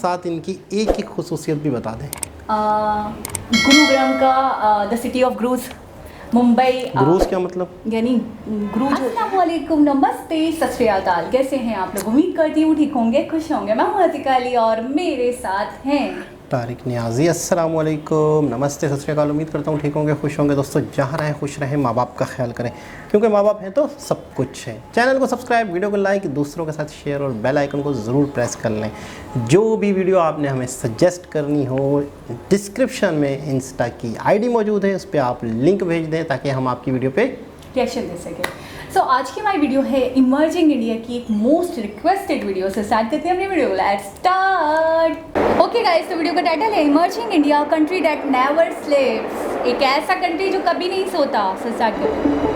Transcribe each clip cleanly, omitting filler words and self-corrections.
साथ इनकी एक एक खुसूसियत भी बता दें। गुरुग्राम का द सिटी ऑफ ग्रूज, मुंबई। ग्रूज क्या मतलब? यानी ग्रूज। अस्सलाम वालेकुम, नमस्ते, सत श्री अकाल। कैसे हैं आप लोग? उम्मीद करती हूँ ठीक होंगे, खुश होंगे। मैं हूँ अतिका अली और मेरे साथ हैं तारिक नियाजी। अस्सलाम वालेकुम, नमस्ते, सत श्री अकाल। उम्मीद करता हूँ ठीक होंगे, खुश होंगे। दोस्तों जहाँ रहें खुश रहें, माँ बाप का ख्याल करें, क्योंकि माँ बाप हैं तो सब कुछ है। चैनल को सब्सक्राइब, वीडियो को लाइक, दूसरों के साथ शेयर और बेल आइकन को ज़रूर प्रेस कर लें। जो भी वीडियो आपने हमें सजेस्ट करनी हो, डिस्क्रिप्शन में इंस्टा की आईडी मौजूद है, उस पर आप लिंक भेज दें ताकि हम आपकी वीडियो पे रिएक्शन दे सके। सो आज की हमारी वीडियो है इमर्जिंग इंडिया की एक मोस्ट रिक्वेस्टेड वीडियो से स्टार्ट करते हैं अपनी video. Let's start. Okay guys, तो वीडियो का टाइटल है emerging India, country that never स्लीप्स। एक ऐसा कंट्री जो कभी नहीं सोता। सो स्टार्ट करते हैं।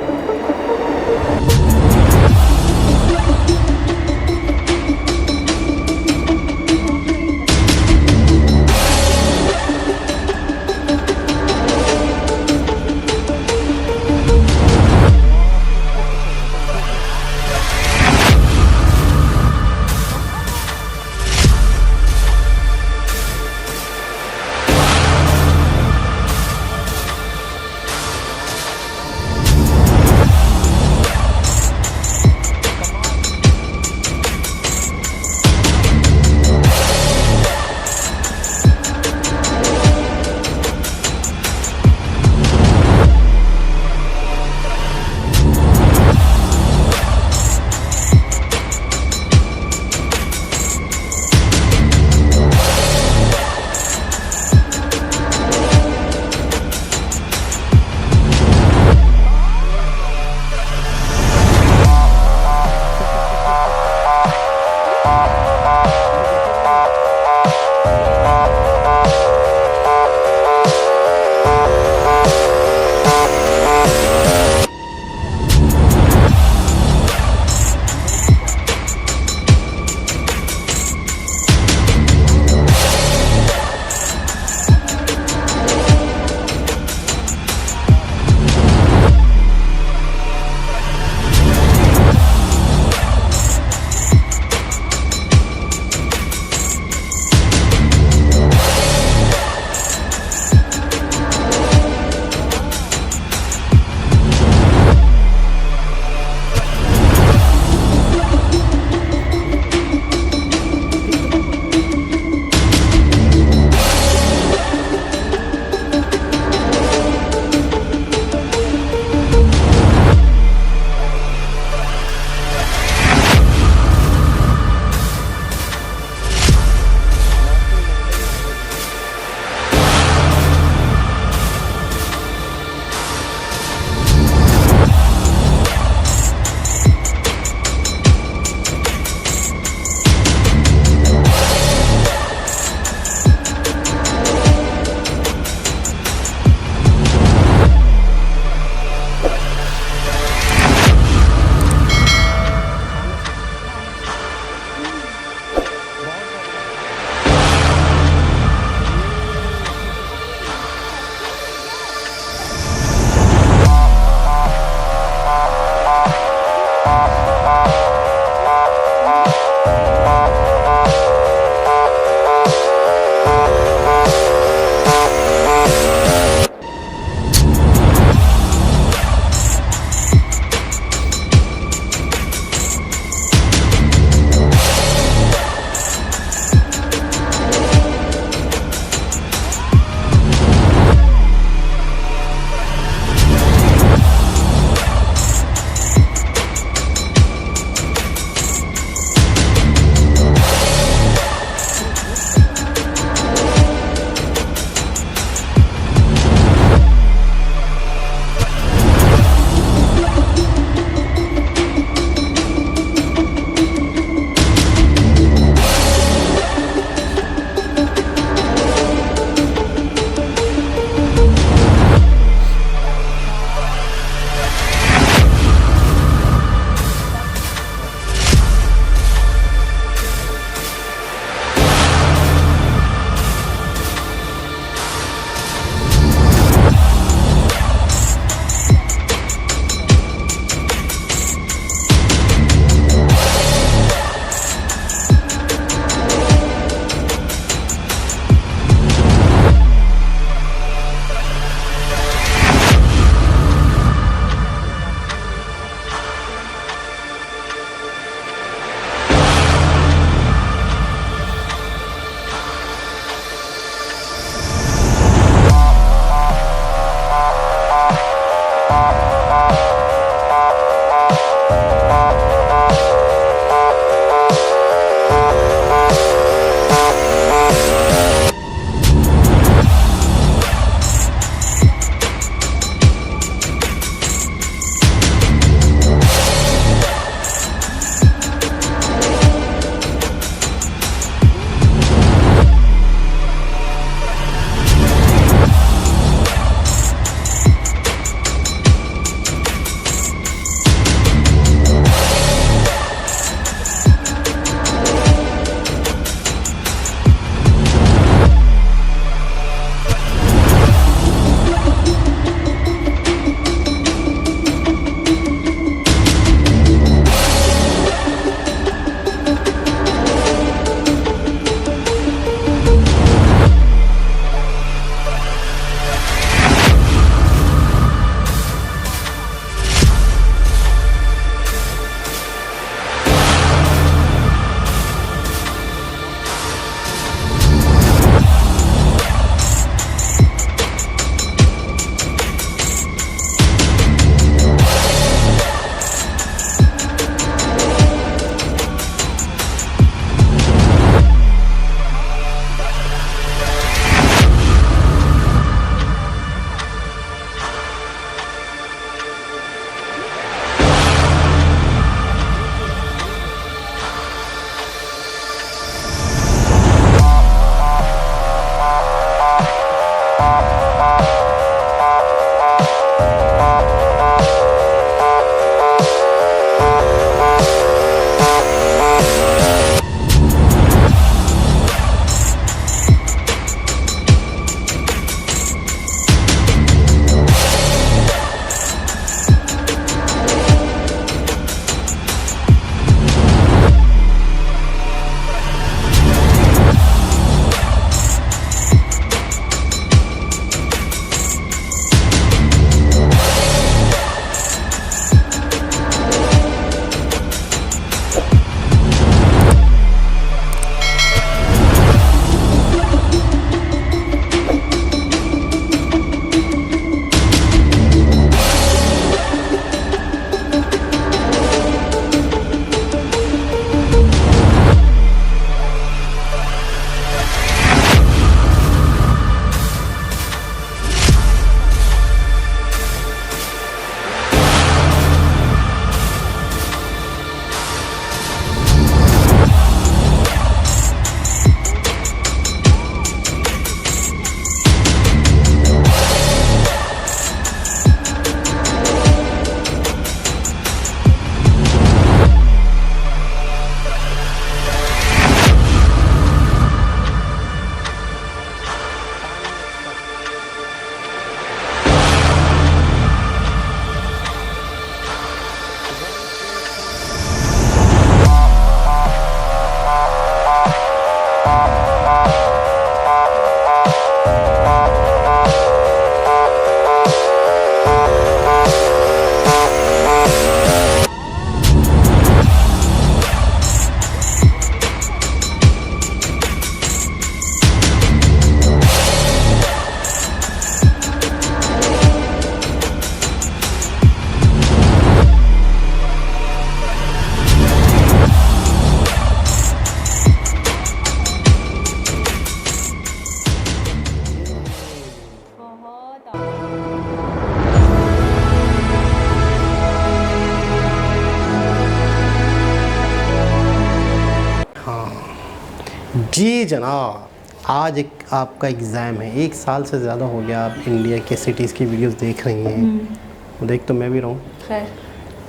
जनाब, आज एक आपका एग्ज़ाम है, 1 साल से ज़्यादा हो गया आप इंडिया के सिटीज़ की वीडियोस देख रही हैं। देख तो मैं भी रहा हूँ। खैर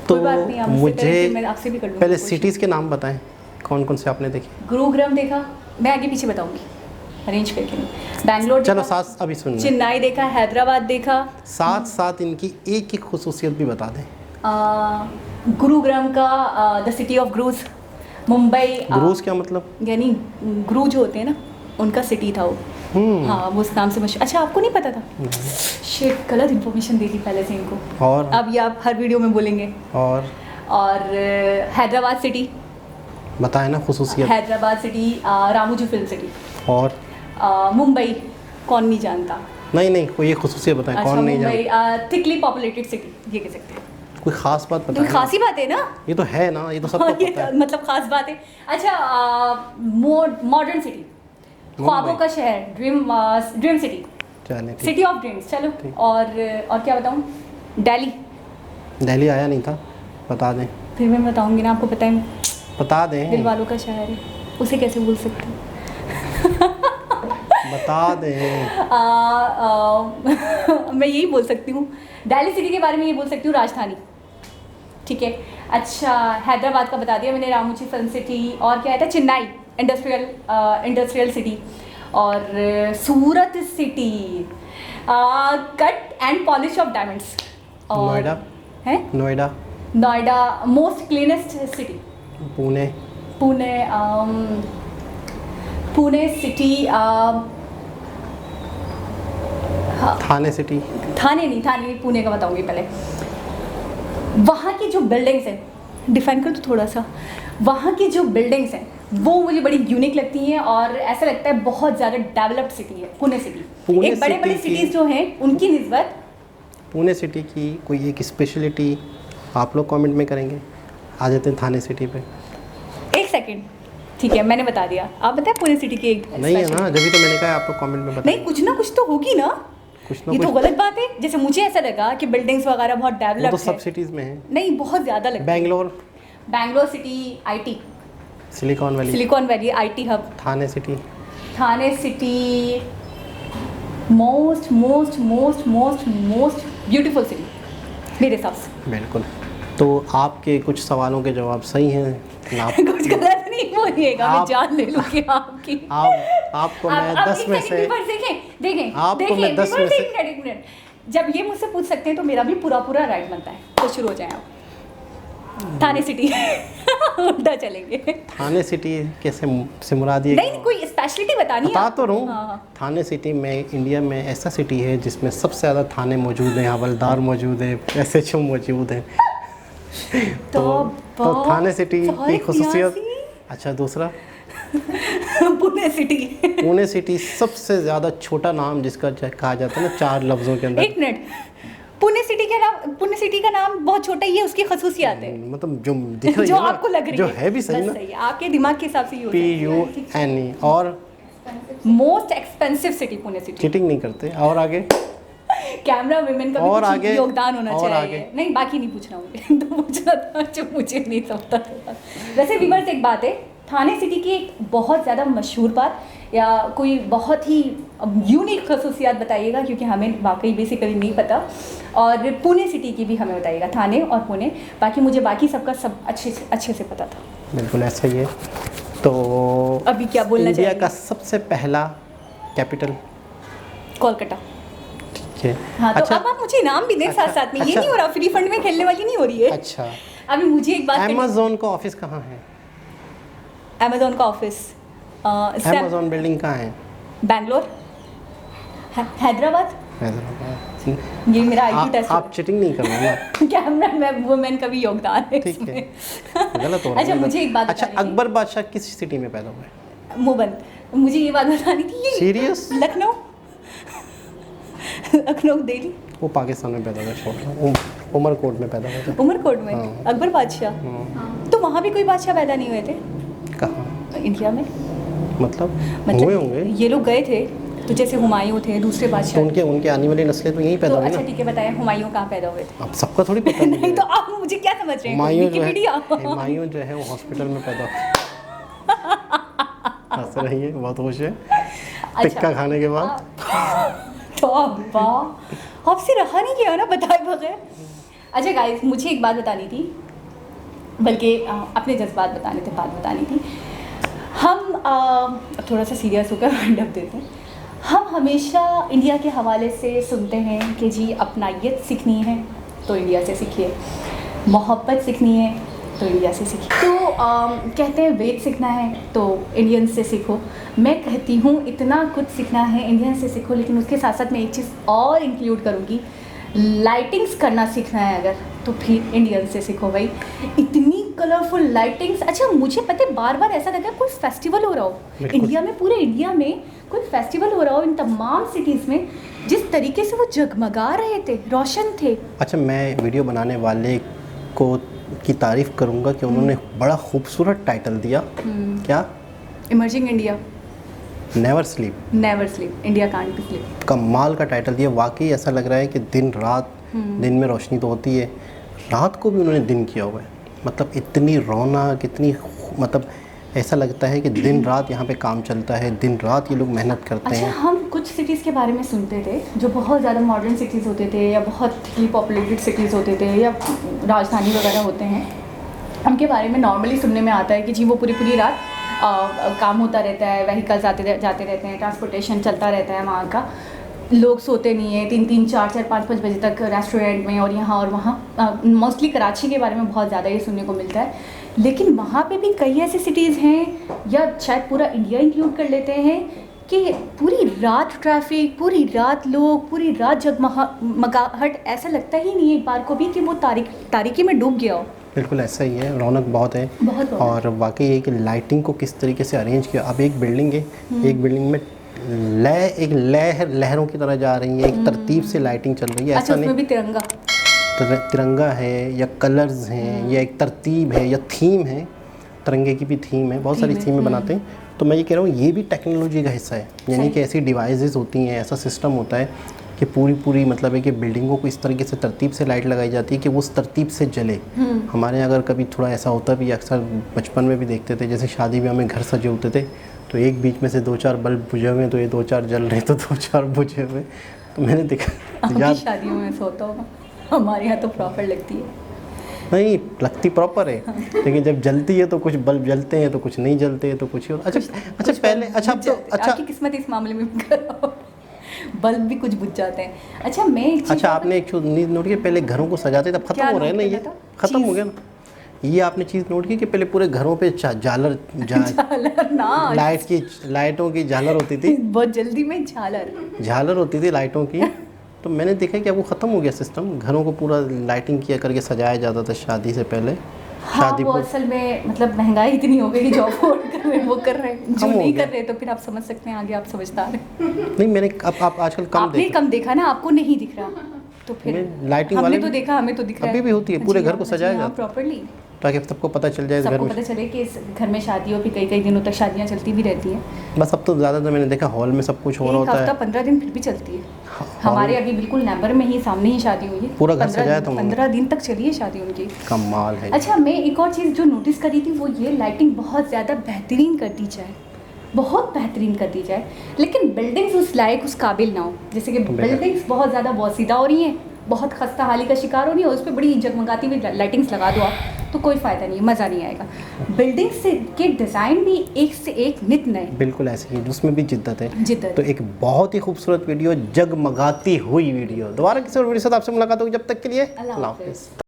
तो कोई बात नहीं, आपसे मुझे पहले मैं आपसे भी कर लूँगी पहले कोशिश। सिटीज़ के नाम बताएं, कौन कौन से आपने देखे? गुरुग्राम देखा, मैं आगे पीछे बताऊंगी अरेंज करके। बैंगलोर चलो देखा, साथ अभी सुन लें। चेन्नई देखा, हैदराबाद देखा। साथ साथ इनकी एक एक खुसूसियत भी बता दें। गुरुग्राम का द सिटी ऑफ ग्रूज, मुंबई ग्रूज क्या मतलब? यानी गुरु जो होते हैं ना, उनका सिटी था वो। हाँ, वो उस नाम से मशहूर। अच्छा, आपको नहीं पता था? शिट, गलत इन्फॉर्मेशन दे दी पहले से इनको। और अब ये आप हर वीडियो में बोलेंगे। और हैदराबाद सिटी, बताएं ना खुसूसियत। Hyderabad city Ramoji film city. और मुंबई कौन नहीं जानता। नहीं कोई एक खुसूसियत बताएं। अच्छा, कौन नहीं मुंबई जानता? थिकली पॉपुलेटेड सिटी, ये कह सकते हैं। कोई खास बात तो बताएं। खासी बात है ना। ये तो है ना, ये तो सबको ये पता है। मतलब खास बात है। अच्छा, मॉडर्न सिटी, ख्वाबों का शहर, ड्रीम सिटी, चलें ठीक। City of dreams. चलो, ठीक। और क्या बताऊँ? दिल्ली। दिल्ली आया नहीं था, बता दें। फिर मैं बताऊंगी ना, आपको पता है बता दिल दें, वालों का शहर है, उसे कैसे भूल सकते हैं? बता दें। मैं यही बोल सकती हूँ, दिल्ली सिटी के बारे में ये बोल सकती हूँ, राजधानी। ठीक है। अच्छा, हैदराबाद का बता दिया मैंने, रामोजी फिल्म सिटी। और क्या था? Chennai industrial city. और Surat city, cut and polish of diamonds. Noida है? Noida Noida most cleanest city. Pune Pune city. Thane city. Thane नहीं, पुणे का बताऊंगी पहले। वहाँ की जो बिल्डिंग्स हैं, डिफाइन कर दो थोड़ा सा। वहाँ की जो बिल्डिंग्स हैं वो मुझे बड़ी यूनिक लगती हैं, और ऐसा लगता है बहुत ज़्यादा डेवलप्ड सिटी है पुणे सिटी। पुणे एक बड़े बड़े सिटी की- सिटीज़ जो हैं उनकी निस्बत। पुणे सिटी की कोई एक स्पेशलिटी आप लोग कमेंट में करेंगे। आ जाते हैं थाने सिटी पे। एक सेकंड, ठीक है, मैंने बता दिया। आप बताएं पुणे सिटी की एक नहीं है speciality। ना, जब भी तो मैंने कहा आप लोग कमेंट में बताएं। नहीं, कुछ ना कुछ तो होगी ना। कुछ ना ये तो कुछ गलत बात है। जैसे मुझे ऐसा लगा कि बिल्डिंग्स वगैरह बहुत वो तो डेवलप्ड सब है। सिटीज़ में है। नहीं, बहुत ज़्यादा लगता है। Bangalore city IT, silicon valley. Silicon valley IT hub. Thane city Thane city most most most most most beautiful city मेरे हिसाब से। बिल्कुल। तो आपके कुछ सवालों के जवाब सही हैं। आप कुछ गलत नहीं बोलिएगा, मैं आप- जान ले लूँगी आपकी। आपको मैं 10 में से देखें आपको मैं 10 में से- एक मिनट। जब ये मुझसे पूछ सकते हैं तो मेरा भी पूरा राइट बनता है। तो शुरू हो जाए आप। थाने सिटी उल्टा चलेंगे। थाने सिटी कैसे सिमरा दिए? नहीं, कोई स्पेशलिटी बतानी है। बता तो रहा हूँ। हाँ। थाने सिटी में इंडिया में ऐसा सिटी है जिसमें सबसे ज़्यादा थाने मौजूद हैं, हवलदार मौजूद है, SHO मौजूद है। तो थाने सिटी की खुसूसियत। अच्छा, दूसरा पुणे सिटी। पुणे सिटी सबसे ज़्यादा छोटा नाम जिसका कहा जाता है ना 4 लफ्ज़ों के अंदर। एक मिनट, पुणे सिटी का नाम बहुत छोटा ही है, उसकी खसूसियात है मतलब जो दिख रही जो है ना, आपको लग रही जो है। है भी सही बस ना। सही है, आपके दिमाग के हिसाब से ही हो PUNE। और most expensive city Pune city. Cheating नहीं करते। और आगे कैमरा वुमेन का भी और कुछ आगे- योगदान होना और चाहिए। आगे। नहीं, बाकी नहीं पूछना मुझे। तो पूछना था जो मुझे नहीं समझता था। वैसे व्यूअर्स, एक बात है, थाने सिटी की एक बहुत ज़्यादा मशहूर बात या कोई बहुत ही यूनिक खसूसियात बताइएगा, क्योंकि हमें वाकई बेसिकली नहीं पता। और पुणे सिटी की भी हमें बताइएगा, थाने और पुणे। बाकी मुझे बाकी सबका सब अच्छे से पता था। बिल्कुल ऐसा ही है। तो अभी क्या बोलना इंडिया चाहेंगे? का सबसे पहला कैपिटल? कोलकाता। ठीक है। हाँ, तो अच्छा, अब आप मुझे इनाम भी दें अच्छा, साथ साथ में। ये अच्छा। नहीं हो रहा, फ्री फंड में खेलने वाली नहीं हो रही है। अच्छा, अभी मुझे एक बात अमेज़न का ऑफिस कहाँ है? अमेज़न का ऑफिस अमेज़न बिल्डिंग कहाँ है? बैंगलोर, हैदराबाद। हैदराबाद। ये मेरा आईक्यू टेस्ट आप चीटिंग नहीं कर रहे ना? कैमरा में वुमेन का भी योगदान है ठीक है, इसमें। गलत हो रहा है। अच्छा, मुझे एक बात अच्छा, बतानी थी। अकबर बादशाह किस सिटी में पैदा हुए? मुबंद, मुझे ये बात बतानी थी। ये सीरियस? लखनऊ दिल्ली, वो पाकिस्तान में पैदा हुए, छोड़ उमरकोट में पैदा हुए थे। उमरकोट में। हाँ। अकबर बादशाह, तो वहाँ भी कोई बादशाह पैदा नहीं हुए थे कहाँ? इंडिया में? मतलब हुए होंगे ये लोग गए थे, तो जैसे हुमायूं थे, दूसरे तो बादशाह। उनके आने वाली नस्लें तो यहीं तो पैदा हुई अच्छा ना। ठीक है, बताएं हुमायूं कहाँ पैदा हुए थे? अब सबका थोड़ी पता नहीं तो आप मुझे क्या समझ रहे हैं? हुमायूं जो है विकिपीडिया। हुमायूं जो है वो हॉस्पिटल में पैदा हंस रही है, बहुत खुश है टिक्का खाने के बाद। तो अब्बा आपसे रहा नहीं गया ना बताए बगैर। अच्छा गाइस, मुझे एक बात बतानी थी, बल्कि अपने जज्बात बताने थे, बात बतानी थी। हम थोड़ा सा सीरियस होकर वाइंड अप देते हैं। हम हमेशा इंडिया के हवाले से सुनते हैं कि जी अपनायत सीखनी है तो इंडिया से सीखिए, मोहब्बत सीखनी है तो इंडिया से सीखिए। तो कहते हैं वेद सीखना है तो इंडियन से सीखो। मैं कहती हूँ इतना कुछ सीखना है इंडियन से सीखो, लेकिन उसके साथ साथ मैं एक चीज़ और इंक्लूड करूँगी, लाइटिंग्स करना सीखना है अगर तो फिर इंडियन से सीखो भाई। इतनी कलरफुल लाइटिंग्स। अच्छा मुझे पता है बार बार ऐसा लगा कोई फेस्टिवल हो रहा हो इंडिया में, पूरे इंडिया में कोई फेस्टिवल हो रहा हो इन तमाम सिटीज़ में, जिस तरीके से वो जगमगा रहे थे, रोशन थे। अच्छा मैं वीडियो बनाने वाले को की तारीफ़ करूँगा कि उन्होंने बड़ा खूबसूरत टाइटल दिया। क्या? Emerging India, never sleep, never sleep, India can't be sleep. कमाल का टाइटल दिया। वाकई ऐसा लग रहा है कि दिन रात, दिन में रोशनी तो होती है, रात को भी उन्होंने दिन किया हुआ है। मतलब इतनी रौनक, इतनी मतलब ऐसा लगता है कि दिन रात यहाँ पे काम चलता है, दिन रात ये लोग मेहनत करते हैं। अच्छा हम कुछ सिटीज़ के बारे में सुनते थे जो बहुत ज़्यादा मॉडर्न सिटीज़ होते थे या बहुत ही पॉपुलेटेड सिटीज़ होते थे या राजधानी वगैरह होते हैं, उनके बारे में नॉर्मली सुनने में आता है कि जी वो पूरी पूरी रात काम होता रहता है, व्हीकल्स जाते रहते हैं, ट्रांसपोर्टेशन चलता रहता है वहाँ का, लोग सोते नहीं हैं, 3-3, 4-4, 5-5 बजे तक रेस्टोरेंट में और यहाँ और वहाँ। मोस्टली कराची के बारे में बहुत ज़्यादा ये सुनने को मिलता है, लेकिन वहाँ पे भी कई ऐसी सिटीज़ हैं या शायद पूरा इंडिया इंक्लूड कर लेते हैं कि पूरी रात ट्रैफिक, पूरी रात लोग, पूरी रात जगमगाहट, ऐसा लगता ही नहीं है एक बार को भी कि वो तारीकी में डूब गया हो। बिल्कुल ऐसा ही है, रौनक बहुत है। बहुत और वाकई है कि लाइटिंग को किस तरीके से अरेंज किया। अब एक बिल्डिंग है, एक बिल्डिंग में लहरों की तरह जा रही है, एक तरतीब से लाइटिंग चल रही है। अच्छा, ऐसा उसमें नहीं भी तिरंगा है या कलर्स हैं या एक तरतीब है या थीम है, तिरंगे की भी थीम है, बहुत सारी थीमें बनाते हैं। तो मैं ये कह रहा हूँ ये भी टेक्नोलॉजी का हिस्सा है, यानी कि ऐसी डिवाइसेस होती हैं, ऐसा सिस्टम होता है कि पूरी मतलब है कि बिल्डिंगों को इस तरीके से तरतीब से लाइट लगाई जाती है कि वो उस तरतीब से जले। हमारे यहाँ अगर कभी थोड़ा ऐसा होता भी, अक्सर बचपन में भी देखते थे, जैसे शादी ब्याह में घर सजे होते थे तो एक बीच में से 2-4 बल्ब बुझे हुए, तो ये 2-4 जल रहे तो 2-4 बुझे हुए। तो मैंने देखा यार शादियों में ऐसा होता होगा, हमारे यहाँ तो प्रॉपर लगती है। नहीं लगती प्रॉपर है, लेकिन जब जलती है तो कुछ बल्ब जलते हैं तो कुछ नहीं जलते हैं तो कुछ और। अच्छा पहले अच्छा अब तो अच्छा आपकी किस्मत इस मामले में बल्ब भी कुछ बुझ जाते हैं। अच्छा मैं अच्छा आपने एक चीज़ नोट की, पहले घरों को सजाते थे, खत्म हो रहे हैं ना, ये खत्म हो गया ना। ये आपने चीज़ नोट की कि पहले पूरे घरों पे झालर ना लाइटों की झालर होती थी, बहुत जल्दी में झालर होती थी लाइटों की। तो मैंने देखा कि अब वो ख़त्म हो गया सिस्टम, घरों को पूरा लाइटिंग किया करके सजाया जाता था शादी से पहले। हाँ, शादी वो असल में मतलब महंगाई इतनी हो गई कि जॉब कर रहे हैं वो कर रहे हैं, जो नहीं कर रहे तो फिर आप समझ सकते हैं आगे आप समझदार हैं। नहीं मैंने अब आप आजकल कम देखा ना, आपको नहीं दिख रहा तो फिर लाइटिंग हमने तो देखा, हमें तो दिख रहा है, अभी भी होती है, पूरे घर को सजाया जाता है प्रॉपर्ली, ताकि सबको पता चल जाए, सबको पता चले कि इस घर में शादी हो, फिर कई दिनों तक शादियाँ चलती भी रहती हैं। बस अब तो ज़्यादातर मैंने देखा हॉल में सब कुछ हो रहा होता है, 15 दिन फिर भी चलती है। हमारे अभी बिल्कुल नैबर में ही सामने ही शादी हुई है, पूरा घर सजाया था, 15 दिन तक चली है शादी उनकी। कमाल है। अच्छा मैं एक और चीज़ जो नोटिस करी थी वो ये, लाइटिंग बहुत ज़्यादा बेहतरीन कर दी जाए, बहुत बेहतरीन कर दी जाए, लेकिन बिल्डिंग्स उस लायक उस काबिल ना हो। जैसे कि बिल्डिंग्स बहुत ज़्यादा बोसीदा हो रही हैं, बहुत खस्ता हाली का शिकार हो रही है, उस पर बड़ी जगमगाती हुई लाइटिंग्स लगा दो आप तो कोई फ़ायदा नहीं है, मज़ा नहीं आएगा। बिल्डिंग्स के डिज़ाइन भी एक से एक नित नए, बिल्कुल ऐसे ही, उसमें भी जिद्दत है। तो एक बहुत ही खूबसूरत वीडियो, जगमगाती हुई वीडियो। दोबारा किसी और वीडियो के साथ आपसे मुलाकात होगी, जब तक के लिए अल्लाह हाफ़िज़।